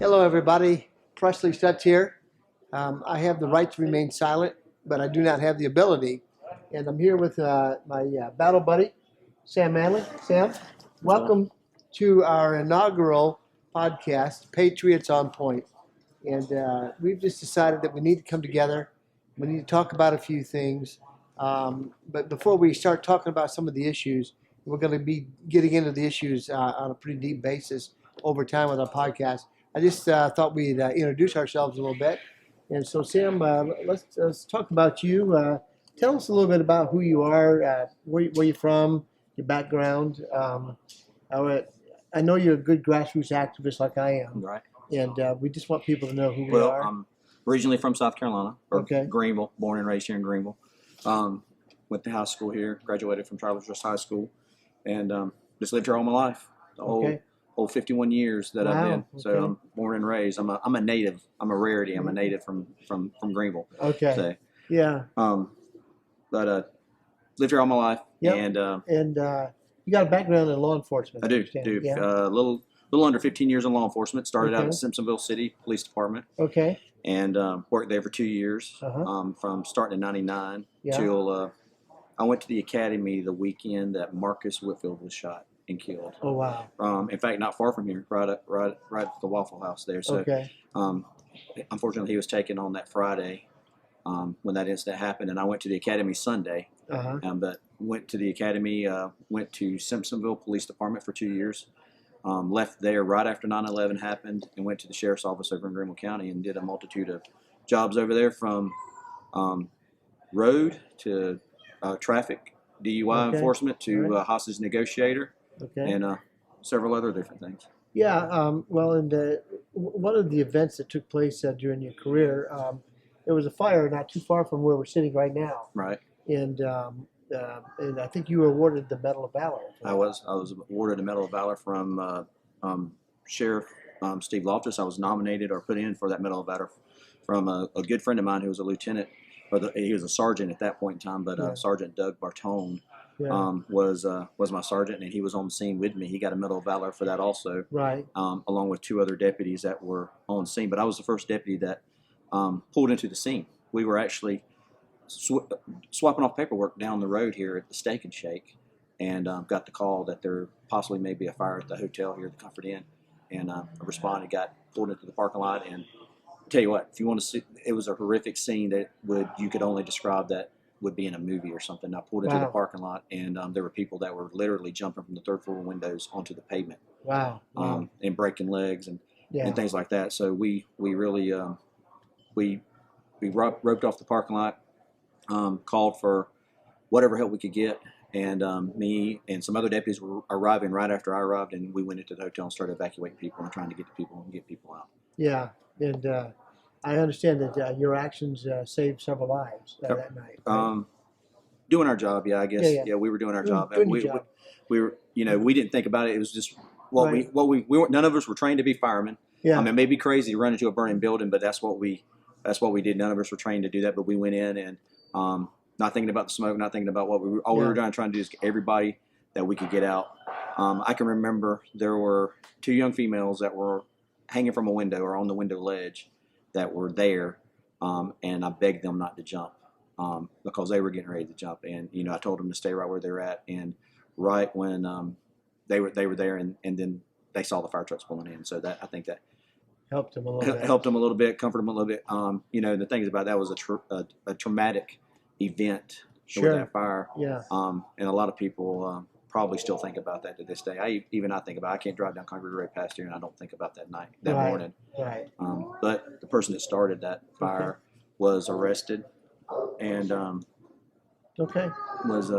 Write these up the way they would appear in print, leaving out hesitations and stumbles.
Hello, everybody. Presley Stutz here. I have the right to remain silent, but I do not have the ability. And I'm here with my battle buddy, Sam Manley. Sam, welcome to our inaugural podcast, Patriots on Point. And we've just decided that we need to come together. We need to talk about a few things. But before we start talking about some of the issues, we're going to be getting into the issues on a pretty deep basis over time with our podcast. I just thought we'd introduce ourselves a little bit. And so, Sam, let's talk about you. Tell us a little bit about who you are, where you're from, your background. I know you're a good grassroots activist like I am. Right. And we just want people to know who we Well, are. I'm originally from South Carolina, or Okay. Greenville, born and raised here in Greenville. Went to high school here, graduated from Travelers High School, and just lived here all my life. The whole 51 years that I've been. So Okay. I'm born and raised. I'm a native. I'm a rarity. I'm a native from Greenville. Okay. So, Yeah. but lived here all my life. Yep. And And you got a background in law enforcement. I do. understand. Yeah. Little under 15 years in law enforcement. Started out Okay. at Simpsonville City Police Department. Okay. And worked there for 2 years, Uh-huh. from starting in '99 Yeah. till I went to the academy the weekend that Marcus Whitfield was shot and killed. Oh, wow. In fact, not far from here, right at the Waffle House there. So, Okay. unfortunately, he was taken on that Friday when that incident happened, and I went to the academy Sunday. Uh-huh. But went to the academy, went to Simpsonville Police Department for 2 years. Left there right after 9/11 happened and went to the sheriff's office over in Greenville County and did a multitude of jobs over there, from road to traffic, DUI Okay. enforcement to Right. hostage negotiator, Okay. and several other different things. Yeah. Well, and one of the events that took place during your career, there was a fire not too far from where we're sitting right now, Right. and I think you were awarded the Medal of Valor. I was awarded a Medal of Valor from Sheriff Steve Loftus. I was nominated or put in for that Medal of Valor from a good friend of mine who was a lieutenant, he was a sergeant at that point in time. But Yeah. Sergeant Doug Bartone Yeah. was my sergeant, and he was on the scene with me. He got a Medal of Valor for that also, Right. along with two other deputies that were on the scene. But I was the first deputy that pulled into the scene. We were actually swapping off paperwork down the road here at the Steak and Shake, and got the call that there possibly may be a fire at the hotel here at the Comfort Inn, and I responded, got pulled into the parking lot, and tell you what, if you want to see, it was a horrific scene that you could only describe that would be in a movie or something. I pulled into the Wow. parking lot, and there were people that were literally jumping from the third floor windows onto the pavement, Wow. and breaking legs and Yeah. things like that. So we really we roped off the parking lot, called for whatever help we could get, and me and some other deputies were arriving right after I arrived, and we went into the hotel and started evacuating people and trying to get people out. Yeah. And I understand that your actions saved several lives that night. Right? Doing our job, yeah, I guess. Yeah, yeah. We were doing our Doing- job. doing your job. We were, we didn't think about it. It was just Right. we weren't. None of us were trained to be firemen. Yeah. I mean, it may be crazy to run into a burning building, but that's what we did. None of us were trained to do that, but we went in and not thinking about the smoke, not thinking about what we were. All we Yeah. were trying to do is get everybody that we could get out. I can remember there were two young females that were hanging from a window or on the window ledge that were there, and I begged them not to jump because they were getting ready to jump. And I told them to stay right where they're at. And right when they were there, and then they saw the fire trucks pulling in. So that I think that Helped them a little bit. helped them a little bit, comforted them a little bit. The things about that was a traumatic event Sure. with that fire. Yeah. And a lot of people probably still think about that to this day. I think about it. I can't drive down Concrete Road past here, and I don't think about that Right. morning. Right. But the person that started that fire was arrested, and Okay. was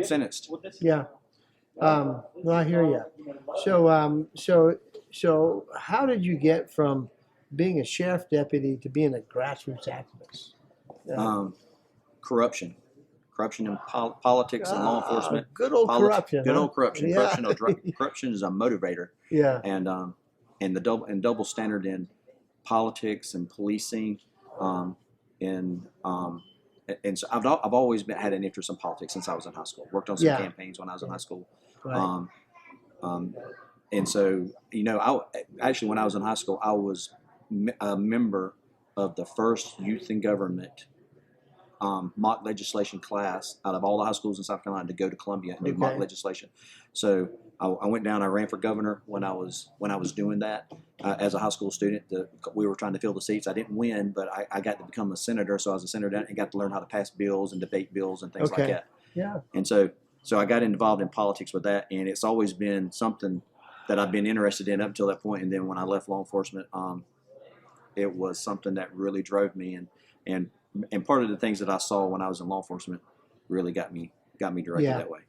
sentenced. Yeah. Well, I hear you. So how did you get from being a sheriff deputy to being a grassroots activist? Corruption in politics and law enforcement. Good old corruption. Good huh? old corruption. Yeah. Corruption is a motivator, Yeah. and the double standard in politics and policing, and so I've always had an interest in politics since I was in high school. Worked on some Yeah. campaigns when I was in high school. Right. And so, actually, when I was in high school, I was a member of the first youth in government mock legislation class out of all the high schools in South Carolina to go to Columbia and do mock Okay. legislation. So I went down. I ran for governor when I was doing that as a high school student. We were trying to fill the seats. I didn't win, but I got to become a senator. So I was a senator and got to learn how to pass bills and debate bills and things like Okay. that. Yeah. And so I got involved in politics with that, and it's always been something that I've been interested in up until that point. And then when I left law enforcement, it was something that really drove me, and part of the things that I saw when I was in law enforcement really got me directed Yeah. that way.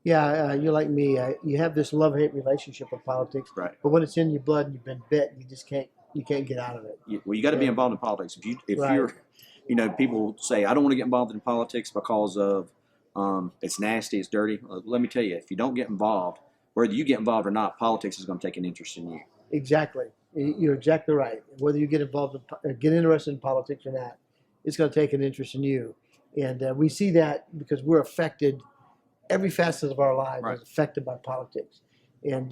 Yeah, you're like me. You have this love-hate relationship with politics, Right. but when it's in your blood and you've been bit, you can't get out of it. Well, you got to be Yeah. involved in politics. If Right. you're, people say I don't want to get involved in politics because of it's nasty, it's dirty. Let me tell you, if you don't get involved, whether you get involved or not, politics is going to take an interest in you. Exactly. You're exactly right. Whether you get involved get interested in politics or not, it's going to take an interest in you. And we see that because we're affected. Every facet of our lives Right. is affected by politics. And,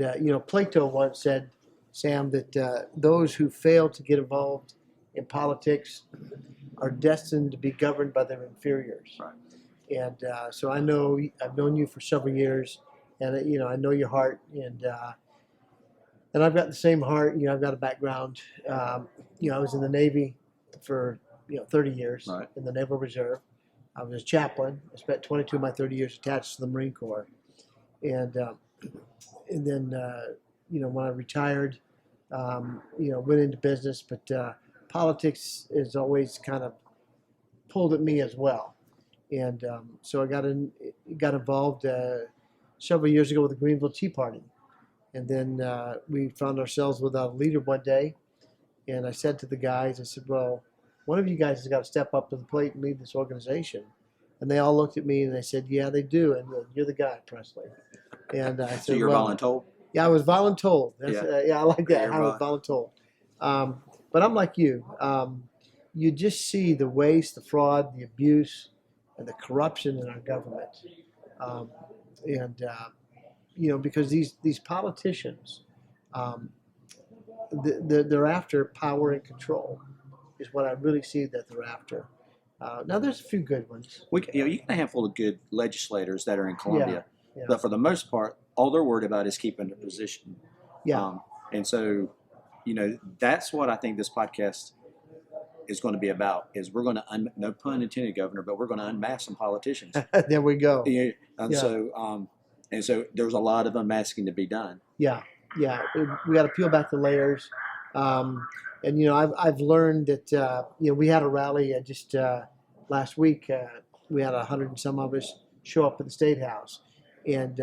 Plato once said, Sam, that those who fail to get involved in politics are destined to be governed by their inferiors. Right. And so I've known you for several years, and I know your heart, and I've got the same heart. I've got a background. I was in the Navy for 30 years Right. in the Naval Reserve. I was a chaplain. I spent 22 of my 30 years attached to the Marine Corps, and then when I retired, went into business. But politics has always kind of pulled at me as well, and so I got involved several years ago with the Greenville Tea Party. And then we found ourselves without a leader one day. And I said to the guys, I said, well, one of you guys has got to step up to the plate and lead this organization. And they all looked at me and they said, yeah, they do. And you're the guy, Presley. And I said, So you're voluntold? Yeah, I was voluntold. Yeah. I like that. Yeah, I was voluntold. But I'm like you. You just see the waste, the fraud, the abuse, and the corruption in our government. Because these politicians, they're after power and control, is what I really see that they're after. Now, there's a few good ones. You got a handful of good legislators that are in Columbia, Yeah. but for the most part, all they're worried about is keeping their position. Yeah. And so, that's what I think this podcast is going to be about. Is we're going to no pun intended, Governor, but we're going to unmask some politicians. There we go. Yeah. And Yeah. so there's a lot of unmasking to be done. Yeah. We got to peel back the layers. I've learned that we had a rally just last week. We had 100 and some of us show up at the State House, and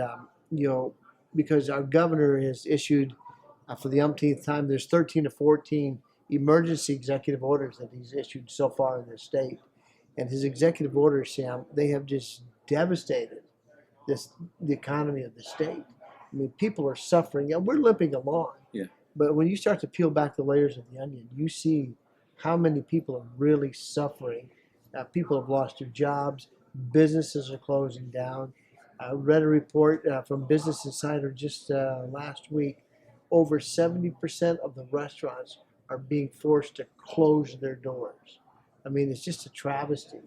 because our governor has issued for the umpteenth time, there's 13 to 14 emergency executive orders that he's issued so far in the state, and his executive orders, Sam, they have just devastated the economy of the state. I mean, people are suffering. We're limping along. Yeah. But when you start to peel back the layers of the onion, you see how many people are really suffering. People have lost their jobs. Businesses are closing down. I read a report from Business Insider just last week. Over 70% of the restaurants are being forced to close their doors. I mean, it's just a travesty.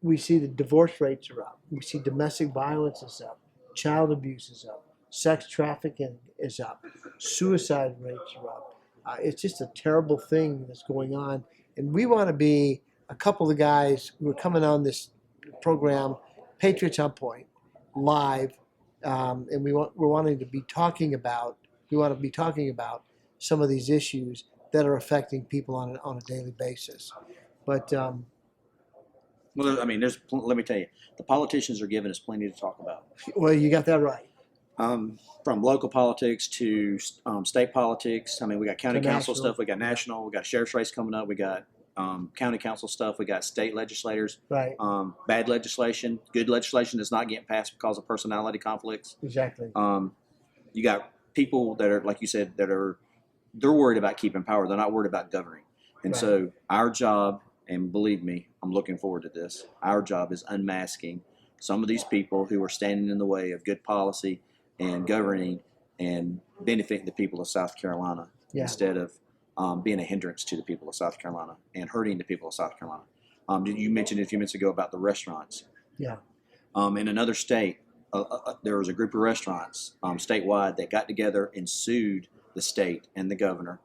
We see the divorce rates are up. We see domestic violence is up. Child abuse is up. Sex trafficking is up. Suicide rates are up. It's just a terrible thing that's going on. And we want to be a couple of guys who are coming on this program, Patriots on Point, live, and we're wanting to be talking about some of these issues that are affecting people on a daily basis. But Well, I mean, let me tell you, the politicians are giving us plenty to talk about. well, you got that right. From local politics to state politics. I mean, we got county To council national. stuff. We got national. We got sheriff's race coming up. We got county council stuff. We got state legislators. Right. Bad legislation, good legislation that's not getting passed because of personality conflicts. Exactly. You got people that are, like you said, they're worried about keeping power. They're not worried about governing. And Right. so our job, and believe me, I'm looking forward to this. Our job is unmasking some of these people who are standing in the way of good policy and governing and benefiting the people of South Carolina Yeah. instead of being a hindrance to the people of South Carolina and hurting the people of South Carolina. You mentioned a few minutes ago about the restaurants. Yeah. In another state, there was a group of restaurants statewide that got together and sued the state and the governor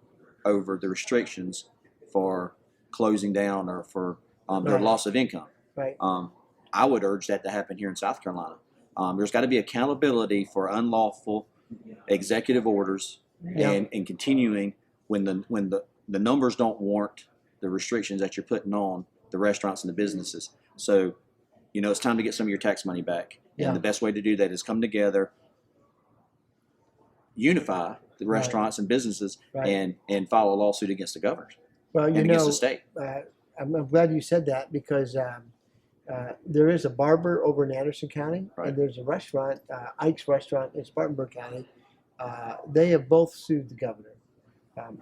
over the restrictions for closing down or for their Right. loss of income. Right. I would urge that to happen here in South Carolina. There's got to be accountability for unlawful executive orders Yeah. and continuing when the numbers don't warrant the restrictions that you're putting on the restaurants and the businesses. So, it's time to get some of your tax money back. Yeah. And the best way to do that is come together, unify the restaurants and businesses, Right. and file a lawsuit against the governors Well, and against the state. I'm glad you said that because there is a barber over in Anderson County, Right. and there's a restaurant, Ike's Restaurant in Spartanburg County. They have both sued the governor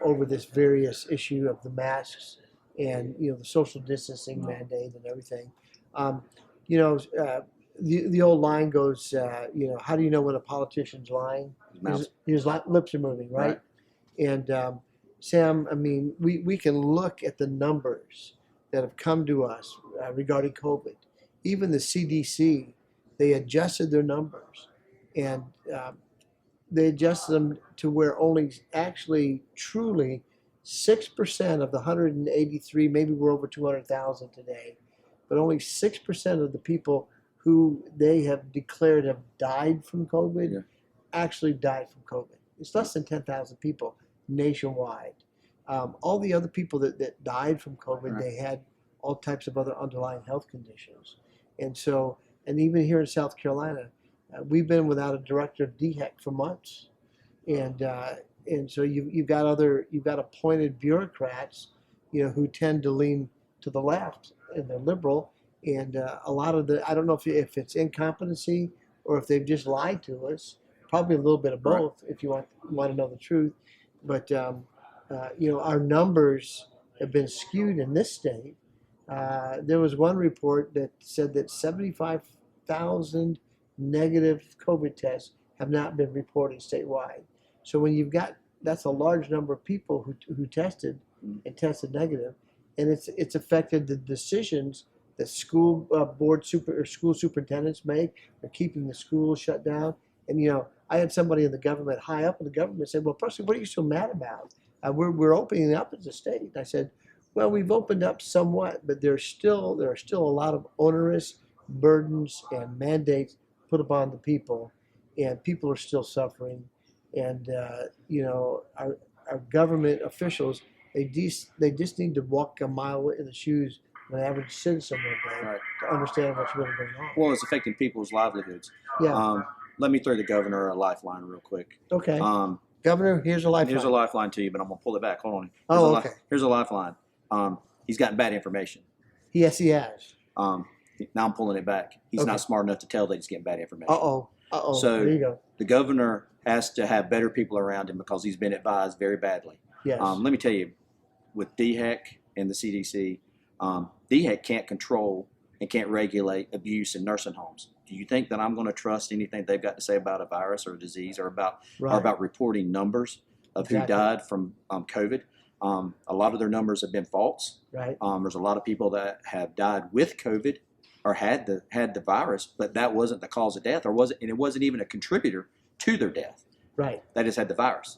over this various issue of the masks and the social distancing mandate and everything. The old line goes, how do you know when a politician's lying? His lips are moving, right? And Sam, I mean, we can look at the numbers that have come to us regarding COVID. Even the CDC, they adjusted their numbers, and they adjusted them to where only actually truly 6% of the 183, maybe we're over 200,000 today, but only 6% of the people who they have declared have died from COVID actually died from COVID. It's less than 10,000 people nationwide. All the other people that died from COVID, they had all types of other underlying health conditions. And so, and even here in South Carolina, we've been without a director of DHEC for months. And so you've got appointed bureaucrats, who tend to lean to the left and they're liberal. And a lot of I don't know if it's incompetency or if they've just lied to us. Probably a little bit of both, if you want to know the truth. But our numbers have been skewed in this state. There was one report that said that 75,000 negative COVID tests have not been reported statewide. So when that's a large number of people who tested and tested negative, and it's affected the decisions that school school superintendents make. They're keeping the schools shut down. And I had somebody in the government, high up in the government, say, "Well, Presley, what are you so mad about? We're opening up as a state." And I said, "Well, we've opened up somewhat, but there are still a lot of onerous burdens and mandates put upon the people, and people are still suffering. And our government officials, they just need to walk a mile in the shoes of an average citizen one day to understand what's really going on." Well, it's affecting people's livelihoods. Yeah. Let me throw the governor a lifeline real quick. Okay. Governor, here's a lifeline. Here's a lifeline to you, but I'm going to pull it back. Hold on. Okay. Here's a lifeline. He's gotten bad information. Yes, he has. Now I'm pulling it back. He's not smart enough to tell that he's getting bad information. Uh-oh. So there you go. The governor has to have better people around him because he's been advised very badly. Yes. Let me tell you, with DHEC and the CDC, DHEC can't control and can't regulate abuse in nursing homes. Do you think that I'm going to trust anything they've got to say about a virus or a disease or about reporting numbers of who died from COVID? A lot of their numbers have been false. Right. There's a lot of people that have died with COVID or had the virus, but that wasn't the cause of death, and it wasn't even a contributor to their death. Right. They just had the virus.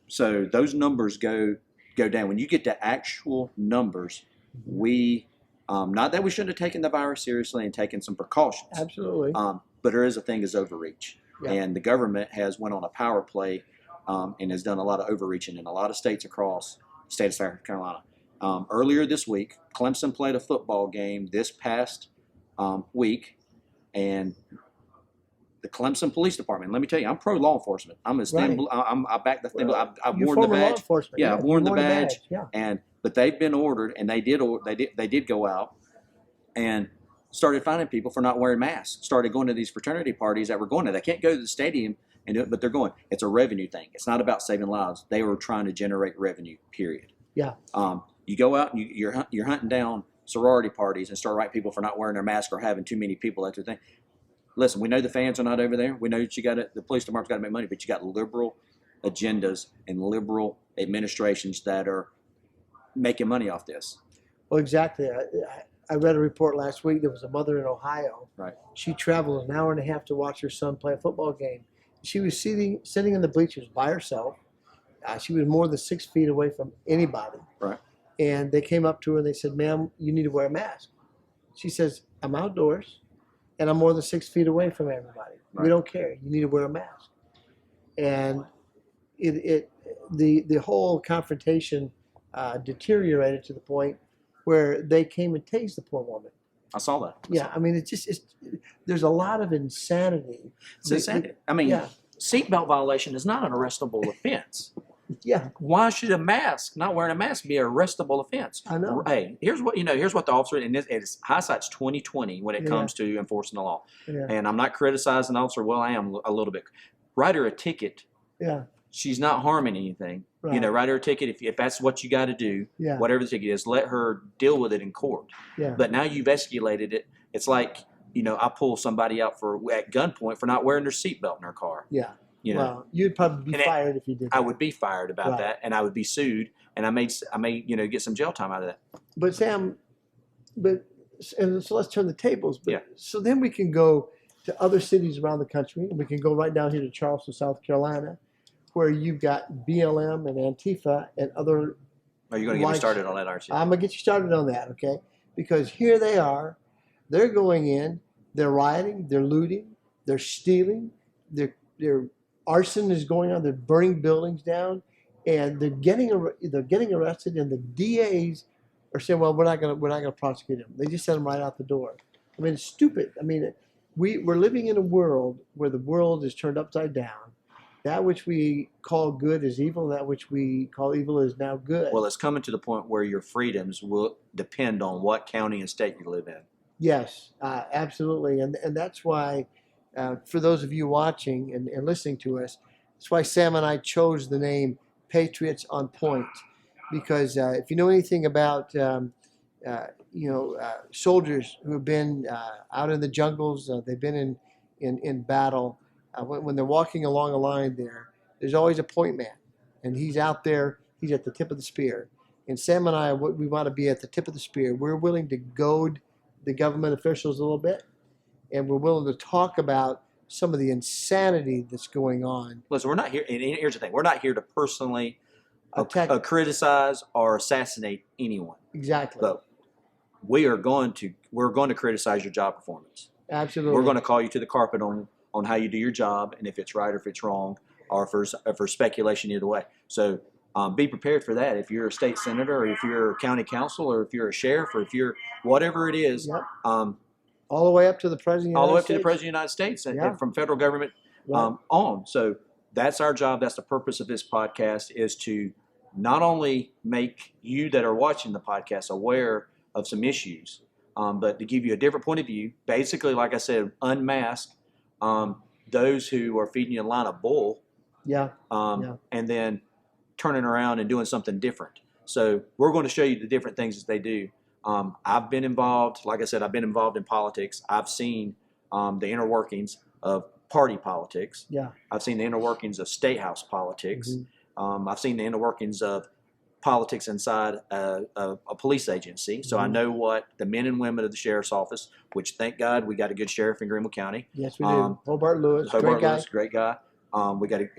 So those numbers go down. When you get to actual numbers, we not that we shouldn't have taken the virus seriously and taken some precautions. Absolutely. But there is a thing as overreach, and the government has went on a power play and has done a lot of overreaching in a lot of states across the state of South Carolina. Earlier this week, Clemson played a football game this past week, and the Clemson Police Department. Let me tell you, I'm pro law enforcement. I back the thing. I've worn the badge. Yeah, I've worn the badge. Yeah. But they've been ordered, and they did go out and started finding people for not wearing masks. Started going to these fraternity parties that were going to. They can't go to the stadium and do it, but they're going. It's a revenue thing. It's not about saving lives. They were trying to generate revenue. Period. Yeah. You go out and you're hunting down sorority parties and start writing people for not wearing their mask or having too many people at their thing. listen, we know the fans are not over there. We know that the police department's got to make money, but you got liberal agendas and liberal administrations that are making money off this. Well, exactly. I read a report last week. There was a mother in Ohio. Right. She traveled an hour and a half to watch her son play a football game. She was sitting in the bleachers by herself. She was more than 6 feet away from anybody. Right. And they came up to her and they said, "Ma'am, you need to wear a mask." She says, "I'm outdoors, and I'm more than 6 feet away from everybody. Right. We don't care. You need to wear a mask." And the whole confrontation deteriorated to the point where they came and tased the poor woman. I saw that. Yeah, I mean, there's a lot of insanity. It's insanity. I mean, Yeah, Seatbelt violation is not an arrestable offense. yeah, Why should a mask, not wearing a mask, be an arrestable offense? I know. Hey, here's what the officer, and it's hindsight's 2020 when it Yeah. comes to enforcing the law. Yeah, And I'm not criticizing the officer. Well, I am a little bit. Write her a ticket. yeah, She's not harming anything. right. You know, write her a ticket if that's what you got to do. Yeah, Whatever the ticket is, let her deal with it in court. yeah, But now you've escalated it. It's like, I pull somebody out at gunpoint for not wearing their seatbelt in their car. yeah. You know, Well, you'd probably be And fired if you did I that. would be fired about Right. that, and I would be sued, and I may get some jail time out of that. But Sam, and so let's turn the tables. But, Yeah. So then we can go to other cities around the country, and we can go right down here to Charleston, South Carolina, where you've got BLM and Antifa and other. Are you going to get me Like- started on that, aren't you? I'm gonna get you started on that, okay? Because here they are, they're going in, they're rioting, they're looting, they're stealing, their arson is going on, they're burning buildings down, and they're getting arrested, and the DAs are saying, "Well, we're not gonna prosecute them." They just send them right out the door. I mean, it's stupid. I mean, we're living in a world where the world is turned upside down. That which we call good is evil, and that which we call evil is now good. Well, it's coming to the point where your freedoms will depend on what county and state you live in. Yes, absolutely, and that's why, for those of you watching and listening to us, that's why Sam and I chose the name Patriots on Point, because if you know anything about soldiers who have been out in the jungles, they've been in battle. When they're walking along a line there's always a point man, and he's out there. He's at the tip of the spear, and Sam and I, we want to be at the tip of the spear. We're willing to goad the government officials a little bit, and we're willing to talk about some of the insanity that's going on. Listen, we're not here. And here's the thing: we're not here to personally Attack. criticize or assassinate anyone. Exactly. But we're going to criticize your job performance. Absolutely. We're going to call you to the carpet on how you do your job, and if it's right or if it's wrong, or if there's speculation either way. So be prepared for that. If you're a state senator, or if you're a county council, or if you're a sheriff, or if you're whatever it is, Yep. all all the way up to the president. the way up to the president of the United States, and Yeah. from federal government Right. on. So that's our job. That's the purpose of this podcast, is to not only make you that are watching the podcast aware of some issues, but to give you a different point of view. Basically, like I said, unmask those who are feeding you a line of bull, Yeah. Yeah. and then turning around and doing something different. So we're going to show you the different things that they do. I've been involved, like I said, I've been involved in politics. I've seen the inner workings of party politics. Yeah. I've seen the inner workings of state house politics. Mhm. I've seen the inner workings of politics inside a police agency. So I Mhm. know what the men and women of the sheriff's office, which thank God we got a good sheriff in Greenville County. Yes, we do. Hobart Lewis, Hobart great guy. Lewis, great guy.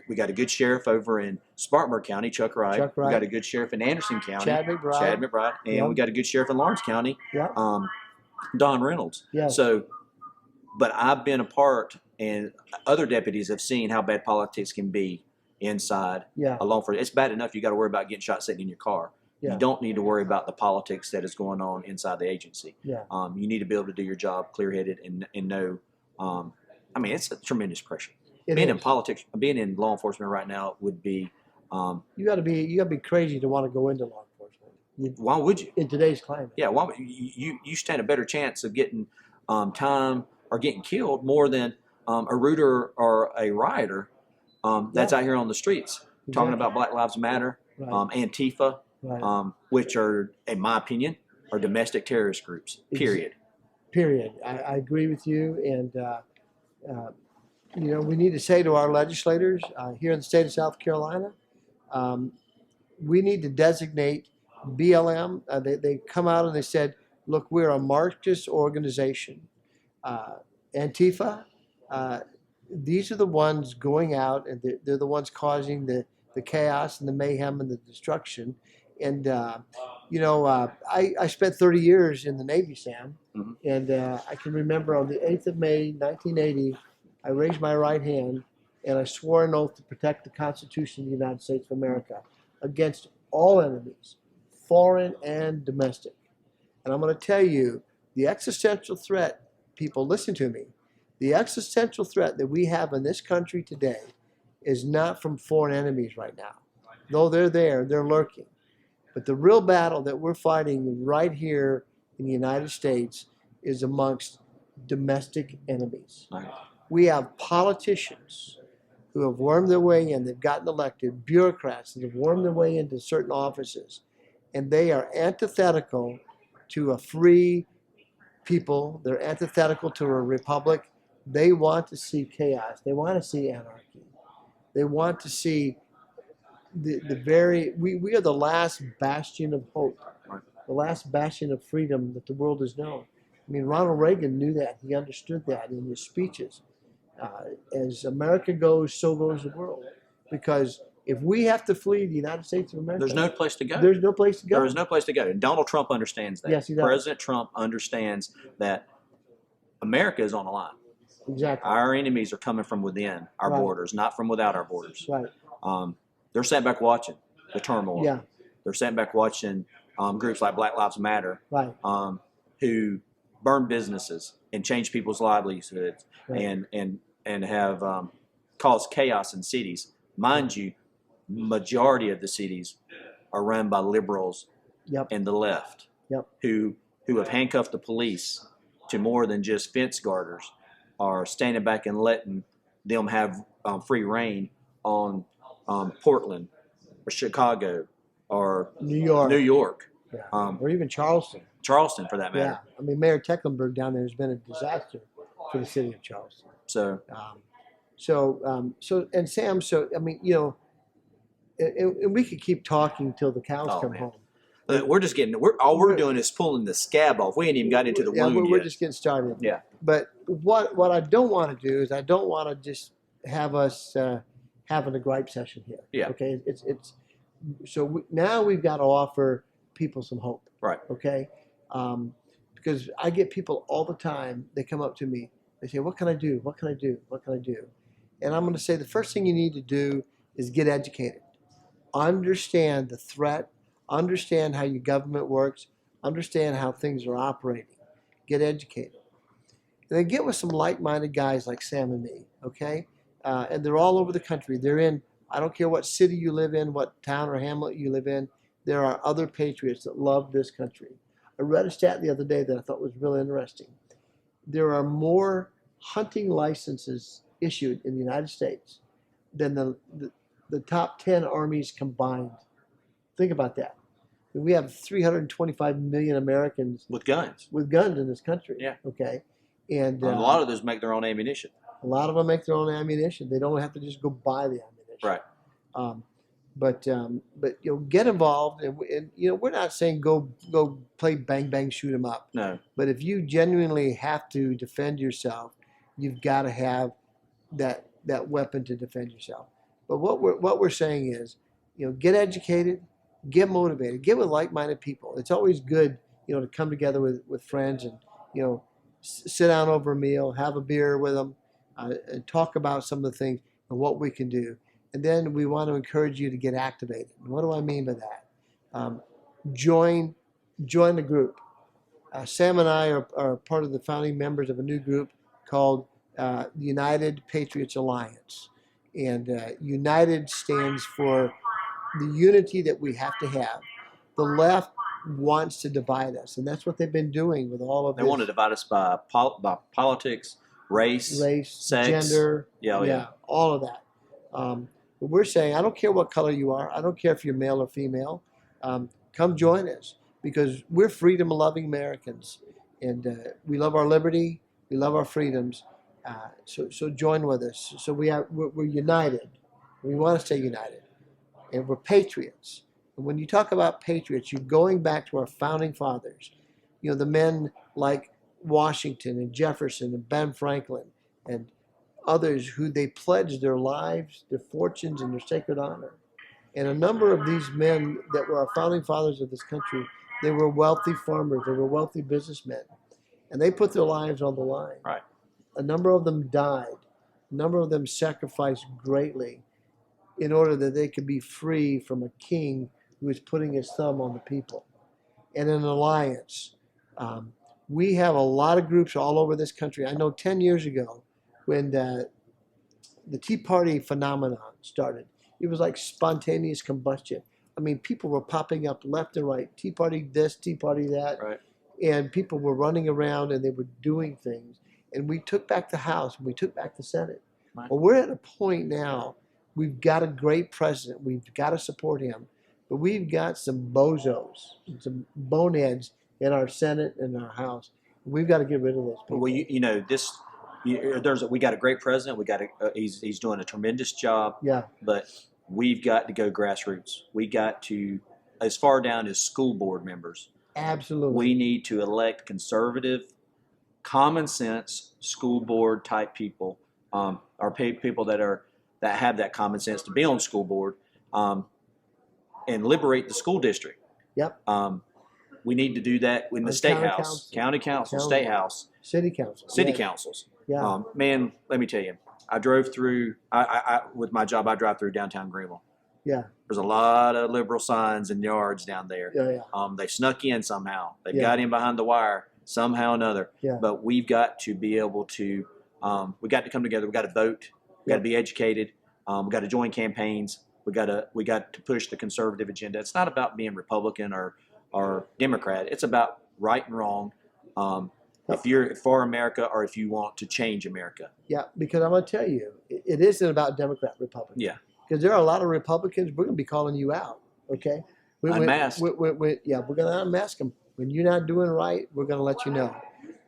We got a good sheriff over in Spartanburg County, Chuck Wright. Chuck We Wright. got a good sheriff in Anderson County, Chad McBride. Chad McBride, and Yeah. we got a good sheriff in Lawrence County, Yeah. Don Reynolds. Yeah. So, but I've been a part, and other deputies have seen how bad politics can be inside Yeah. a law enforcement. It's bad enough you got to worry about getting shot sitting in your car. Yeah. You don't need to worry about the politics that is going on inside the agency. Yeah. You need to be able to do your job clear-headed and know. I mean, it's a tremendous pressure. It Being is. in politics, being in law enforcement right now would be. You got to be crazy to want to go into law enforcement Why would you? in today's climate. Yeah, why would you stand a better chance of getting time or getting killed more than a rooter or a rioter that's Yeah. out here on the streets talking Exactly. about Black Lives Matter, Right. Antifa, Right. which are, in my opinion, are domestic terrorist groups. Period. Period. I agree with you, and uh, we need to say to our legislators here in the state of South Carolina, um, we need to designate BLM. They come out and they said, look, we're a Marxist organization. Antifa, these are the ones going out, and they're the ones causing the chaos and the mayhem and the destruction. And, I spent 30 years in the Navy, Sam, and I can remember on the 8th of May, 1980, I raised my right hand and I swore an oath to protect the Constitution of the United States of America against all enemies, foreign and domestic. And I'm going to tell you, the existential threat, people, listen to me, the existential threat that we have in this country today is not from foreign enemies right now. Though they're there, they're lurking. But the real battle that we're fighting right here in the United States is amongst domestic enemies. Right. We have politicians who have wormed their way in, they've gotten elected, bureaucrats that have wormed their way into certain offices, and they are antithetical to a free people. They're antithetical to a republic. They want to see chaos. They want to see anarchy. They want to see we are the last bastion of hope, the last bastion of freedom that the world has known. I mean, Ronald Reagan knew that. He understood that in his speeches. As America goes, so goes the world. Because if we have to flee the United States of America, There's no place to go. there's no place to go. There is no place to go. And Donald Trump understands that. Yes, he does. President Trump understands that America is on the line. Exactly. Our enemies are coming from within our Right. borders, not from without our borders. Right. They're sitting back watching the turmoil. Yeah. They're sitting back watching groups like Black Lives Matter, Right. who burn businesses and change people's livelihoods, Right. and have caused chaos in cities. Mind you, majority of the cities are run by liberals Yep. and the left, Yep. who have handcuffed the police to more than just fence guarders, are standing back and letting them have free reign on Portland or Chicago or New York. Yeah. Or even Charleston. Charleston, for that matter. Yeah. I mean, Mayor Tecklenburg down there has been a disaster for the city of Charleston. So And Sam, I mean, and we could keep talking till the cows Oh, come man. home. we're just getting. We're doing is pulling the scab off. We ain't even got into the Yeah, wound we're yet. just getting started. Yeah. But what I don't want to do is I don't want to just have us having a gripe session here. Yeah. Okay. Now we've got to offer people some hope. Right. Okay. Because I get people all the time. They come up to me. They say, "What can I do? What can I do? What can I do?" And I'm going to say the first thing you need to do is get educated. Understand the threat. Understand how your government works. Understand how things are operating. Get educated. And then get with some like-minded guys like Sam and me, okay? And they're all over the country. They're in, I don't care what city you live in, what town or hamlet you live in, there are other patriots that love this country. I read a stat the other day that I thought was really interesting. There are more hunting licenses issued in the United States than the top 10 armies combined. Think about that. We have 325 million Americans With guns. with guns in this country. Yeah. Okay. And A lot of those make their own ammunition. a lot of them make their own ammunition. They don't have to just go buy the ammunition. Right. But get involved, and we're not saying go play bang bang shoot 'em up. No. But if you genuinely have to defend yourself, you've got to have that weapon to defend yourself. But what we're saying is, get educated, get motivated, get with like-minded people. It's always good, to come together with friends and sit down over a meal, have a beer with them, and talk about some of the things and what we can do. And then we want to encourage you to get activated. And what do I mean by that? Join the group. Sam and I are part of the founding members of a new group called the United Patriots Alliance. And United stands for the unity that we have to have. The left wants to divide us, and that's what they've been doing with all of They this. want to divide us by politics, race, sex, gender, yeah, all of that. But we're saying, I don't care what color you are. I don't care if you're male or female. Come join us because we're freedom-loving Americans, and we love our liberty. We love our freedoms, So join with us. So we're united. We want to stay united, and we're patriots. And when you talk about patriots, you're going back to our founding fathers. You know, the men like Washington and Jefferson and Ben Franklin and others who they pledged their lives, their fortunes, and their sacred honor. And a number of these men that were our founding fathers of this country, they were wealthy farmers, they were wealthy businessmen, and they put their lives on the line. Right. A number of them died. A number of them sacrificed greatly in order that they could be free from a king who was putting his thumb on the people. And an alliance. We have a lot of groups all over this country. I know 10 years ago when the Tea Party phenomenon started, it was like spontaneous combustion. I mean, people were popping up left and right. Tea Party this, Tea Party that. Right. And people were running around and they were doing things. And we took back the House and we took back the Senate. Right. Well, we're at a point now, we've got a great president. We've got to support him. But we've got some bozos, some boneheads in our Senate and our House. We've got to get rid of those people. Well, we got a great president. We got he's doing a tremendous job. Yeah. But we've got to go grassroots. We got to, as far down as school board members. Absolutely. We need to elect conservative, common sense school board type people, or people that have that common sense to be on the school board, and liberate the school district. Yep. We need to do that in the state house, county council, state house, city council, city councils. Yeah. Man, let me tell you, I drove through. I with my job, I drive through downtown Greenville. Yeah. There's a lot of liberal signs and yards down there. Yeah. They snuck in somehow. They Yeah. got in behind the wire somehow or another. Yeah. But we've got to be able to. We got to come together. We got to vote. We got to be educated. We got to join campaigns. We got to push the conservative agenda. It's not about being Republican or Democrat. It's about right and wrong. If you're for America or if you want to change America. Yeah, because I'm going to tell you, it isn't about Democrat, Republican. Yeah. Because there are a lot of Republicans, we're going to be calling you out, okay? Unmasked. We're going to unmask them. When you're not doing right, we're going to let you know.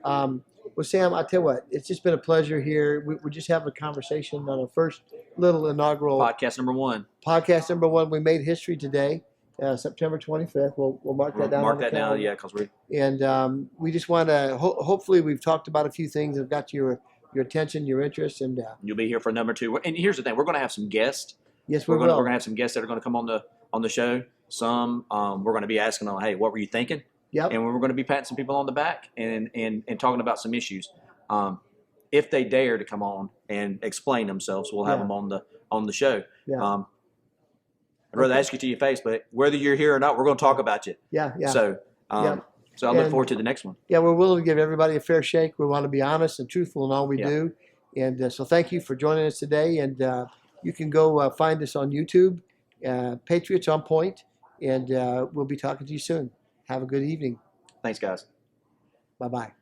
Well, Sam, I tell you what, it's just been a pleasure here. We're just having a conversation on our first little inaugural Podcast number 1. Podcast number 1. We made history today, September 25th. We'll mark that down. Mark that down, yeah, because we. And we just want to. Hopefully, we've talked about a few things that have got your attention, your interest, and You'll be here for number 2. And here's the thing: we're going to have some guests. Yes, we're going to have some guests that are going to come on the show. Some we're going to be asking them, hey, what were you thinking? Yep. And we're going to be patting some people on the back and talking about some issues. If they dare to come on and explain themselves, we'll have them on the show. Yeah. I'd rather ask you to your face, but whether you're here or not, we're going to talk about you. Yeah. So, so I look forward to the next one. Yeah, we're willing to give everybody a fair shake. We want to be honest and truthful in all we do. And so thank you for joining us today. And you can go find us on YouTube, Patriots on Point, and we'll be talking to you soon. Have a good evening. Thanks, guys. Bye-bye.